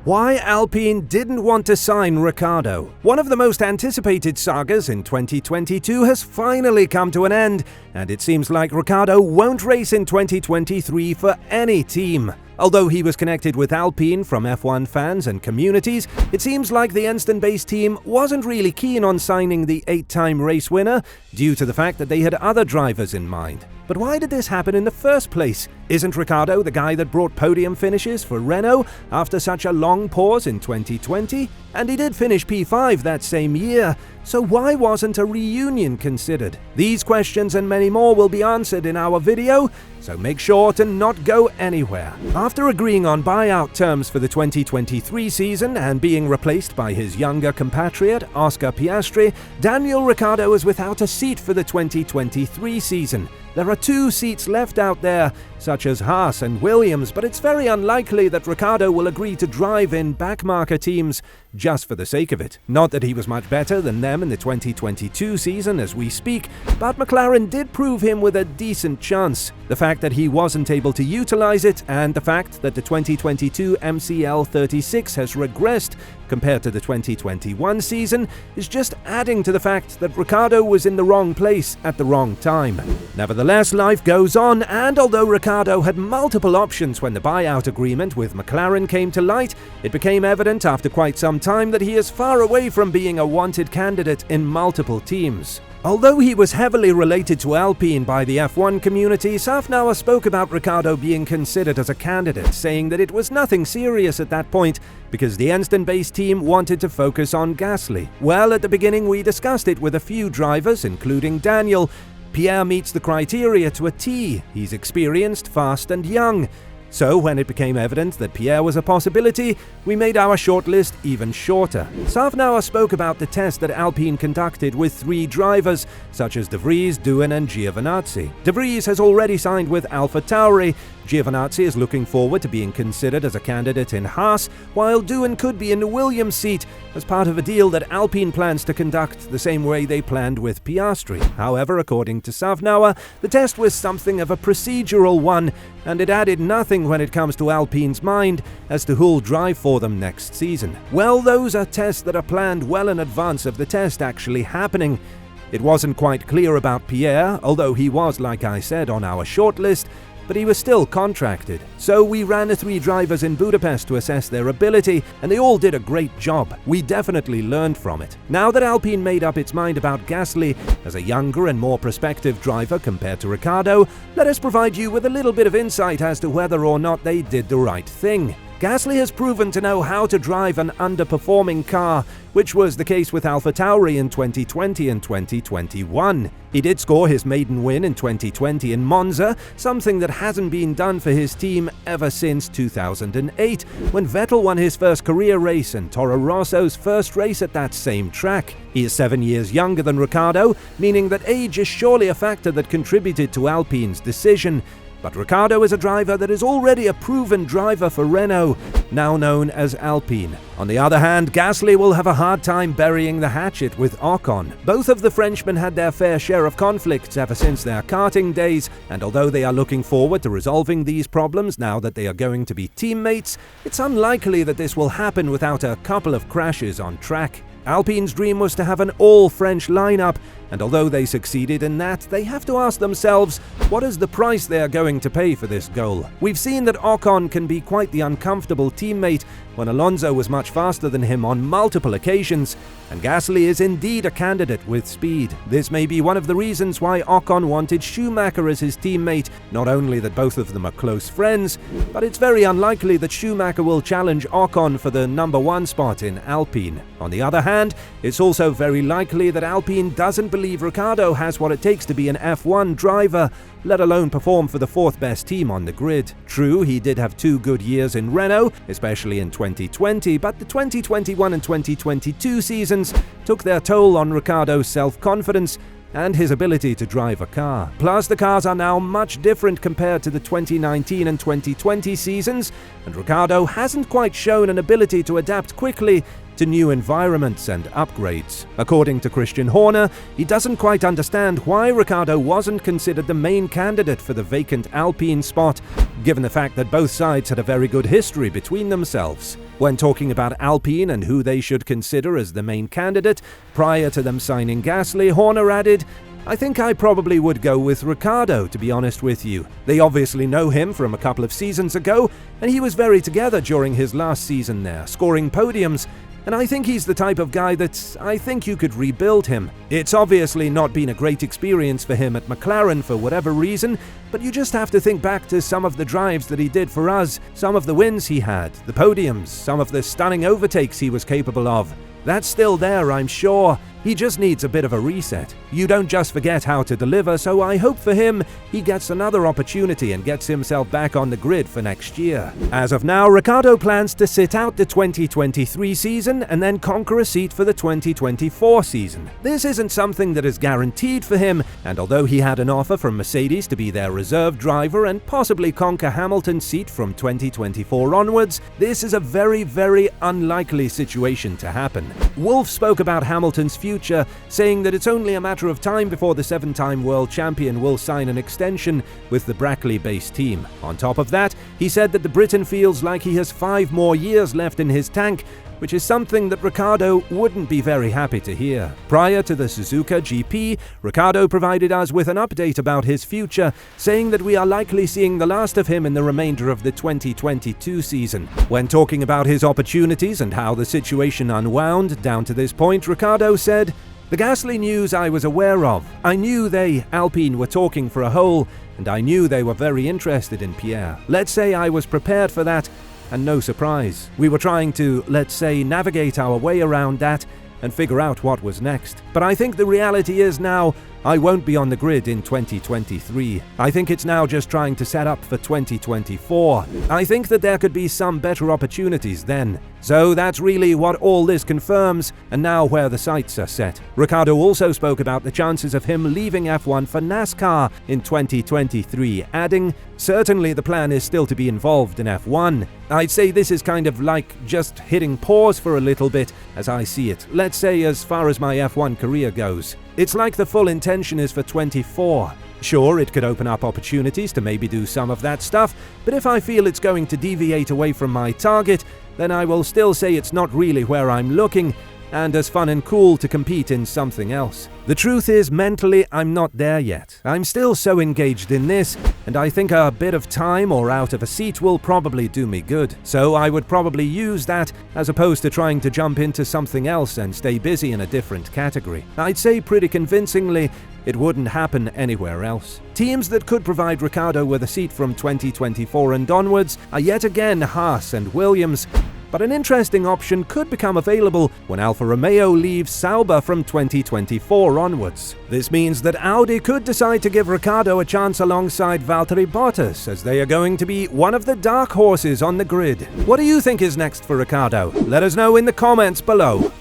Why Alpine didn't want to sign Ricciardo. One of the most anticipated sagas in 2022 has finally come to an end, and it seems like Ricciardo won't race in 2023 for any team. Although he was connected with Alpine from F1 fans and communities, it seems like the Enstone-based team wasn't really keen on signing the 8-time race winner due to the fact that they had other drivers in mind. But why did this happen in the first place? Isn't Ricciardo the guy that brought podium finishes for Renault after such a long pause in 2020? And he did finish P5 that same year, so why wasn't a reunion considered? These questions and many more will be answered in our video, so make sure to not go anywhere. After agreeing on buyout terms for the 2023 season and being replaced by his younger compatriot Oscar Piastri, Daniel Ricciardo is without a seat for the 2023 season. There are 2 seats left out there, such as Haas and Williams, but it's very unlikely that Ricciardo will agree to drive in backmarker teams just for the sake of it. Not that he was much better than them in the 2022 season as we speak, but McLaren did prove him with a decent chance. The fact that he wasn't able to utilize it, and the fact that the 2022 MCL 36 has regressed compared to the 2021 season, is just adding to the fact that Ricciardo was in the wrong place at the wrong time. Nevertheless, life goes on, and although Ricciardo had multiple options when the buyout agreement with McLaren came to light, it became evident after quite some time that he is far away from being a wanted candidate in multiple teams. Although he was heavily related to Alpine by the F1 community, Safnauer spoke about Ricciardo being considered as a candidate, saying that it was nothing serious at that point because the Enstone-based team wanted to focus on Gasly. Well, at the beginning we discussed it with a few drivers, including Daniel. Pierre meets the criteria to a T. He's experienced, fast and young. So when it became evident that Pierre was a possibility, we made our shortlist even shorter. Safnauer spoke about the test that Alpine conducted with 3 drivers, such as De Vries, Doohan and Giovinazzi. De Vries has already signed with AlphaTauri. Giovinazzi is looking forward to being considered as a candidate in Haas, while Doohan could be in the Williams seat as part of a deal that Alpine plans to conduct the same way they planned with Piastri. However, according to Safnauer, the test was something of a procedural one, and it added nothing when it comes to Alpine's mind as to who'll drive for them next season. Well, those are tests that are planned well in advance of the test actually happening. It wasn't quite clear about Pierre, although he was, like I said, on our shortlist, but he was still contracted. So we ran the 3 drivers in Budapest to assess their ability, and they all did a great job. We definitely learned from it. Now that Alpine made up its mind about Gasly as a younger and more prospective driver compared to Ricciardo, let us provide you with a little bit of insight as to whether or not they did the right thing. Gasly has proven to know how to drive an underperforming car, which was the case with AlphaTauri in 2020 and 2021. He did score his maiden win in 2020 in Monza, something that hasn't been done for his team ever since 2008, when Vettel won his first career race and Toro Rosso's first race at that same track. He is 7 years younger than Ricciardo, meaning that age is surely a factor that contributed to Alpine's decision. But Ricciardo is a driver that is already a proven driver for Renault, now known as Alpine. On the other hand, Gasly will have a hard time burying the hatchet with Ocon. Both of the Frenchmen had their fair share of conflicts ever since their karting days, and although they are looking forward to resolving these problems now that they are going to be teammates, it's unlikely that this will happen without a couple of crashes on track. Alpine's dream was to have an all-French lineup, and although they succeeded in that, they have to ask themselves, what is the price they are going to pay for this goal? We've seen that Ocon can be quite the uncomfortable teammate when Alonso was much faster than him on multiple occasions, and Gasly is indeed a candidate with speed. This may be one of the reasons why Ocon wanted Schumacher as his teammate. Not only that both of them are close friends, but it's very unlikely that Schumacher will challenge Ocon for the number 1 spot in Alpine. On the other hand, it's also very likely that Alpine doesn't believe Ricciardo has what it takes to be an F1 driver, let alone perform for the 4th best team on the grid. True, he did have 2 good years in Renault, especially in 2020, but the 2021 and 2022 seasons took their toll on Ricciardo's self-confidence and his ability to drive a car. Plus, the cars are now much different compared to the 2019 and 2020 seasons, and Ricciardo hasn't quite shown an ability to adapt quickly to new environments and upgrades. According to Christian Horner, he doesn't quite understand why Ricciardo wasn't considered the main candidate for the vacant Alpine spot, given the fact that both sides had a very good history between themselves. When talking about Alpine and who they should consider as the main candidate, prior to them signing Gasly, Horner added, "I think I probably would go with Ricciardo, to be honest with you. They obviously know him from a couple of seasons ago, and he was very together during his last season there, scoring podiums, and I think he's the type of guy that I think you could rebuild him. It's obviously not been a great experience for him at McLaren for whatever reason, but you just have to think back to some of the drives that he did for us, some of the wins he had, the podiums, some of the stunning overtakes he was capable of. That's still there, I'm sure. He just needs a bit of a reset. You don't just forget how to deliver, so I hope for him he gets another opportunity and gets himself back on the grid for next year." As of now, Ricciardo plans to sit out the 2023 season and then conquer a seat for the 2024 season. This isn't something that is guaranteed for him, and although he had an offer from Mercedes to be their reserve driver and possibly conquer Hamilton's seat from 2024 onwards, this is a very, very unlikely situation to happen. Wolff spoke about Hamilton's future, saying that it's only a matter of time before the 7-time world champion will sign an extension with the Brackley-based team. On top of that, he said that the Briton feels like he has 5 more years left in his tank, which is something that Ricciardo wouldn't be very happy to hear. Prior to the Suzuka GP, Ricciardo provided us with an update about his future, saying that we are likely seeing the last of him in the remainder of the 2022 season. When talking about his opportunities and how the situation unwound down to this point, Ricciardo said, "The Gasly news I was aware of. I knew Alpine, were talking for a whole, and I knew they were very interested in Pierre. Let's say I was prepared for that, and no surprise. We were trying to, let's say, navigate our way around that and figure out what was next. But I think the reality is now I won't be on the grid in 2023. I think it's now just trying to set up for 2024. I think that there could be some better opportunities then. So that's really what all this confirms, and now where the sights are set." Ricciardo also spoke about the chances of him leaving F1 for NASCAR in 2023, adding, "Certainly the plan is still to be involved in F1. I'd say this is kind of like just hitting pause for a little bit as I see it, let's say as far as my F1 career goes. It's like the full intention is for 24. Sure, it could open up opportunities to maybe do some of that stuff, but if I feel it's going to deviate away from my target, then I will still say it's not really where I'm looking, and as fun and cool to compete in something else. The truth is, mentally, I'm not there yet. I'm still so engaged in this, and I think a bit of time or out of a seat will probably do me good. So I would probably use that as opposed to trying to jump into something else and stay busy in a different category. I'd say pretty convincingly, it wouldn't happen anywhere else." Teams that could provide Ricciardo with a seat from 2024 and onwards are yet again Haas and Williams, but an interesting option could become available when Alfa Romeo leaves Sauber from 2024 onwards. This means that Audi could decide to give Ricciardo a chance alongside Valtteri Bottas, as they are going to be one of the dark horses on the grid. What do you think is next for Ricciardo? Let us know in the comments below.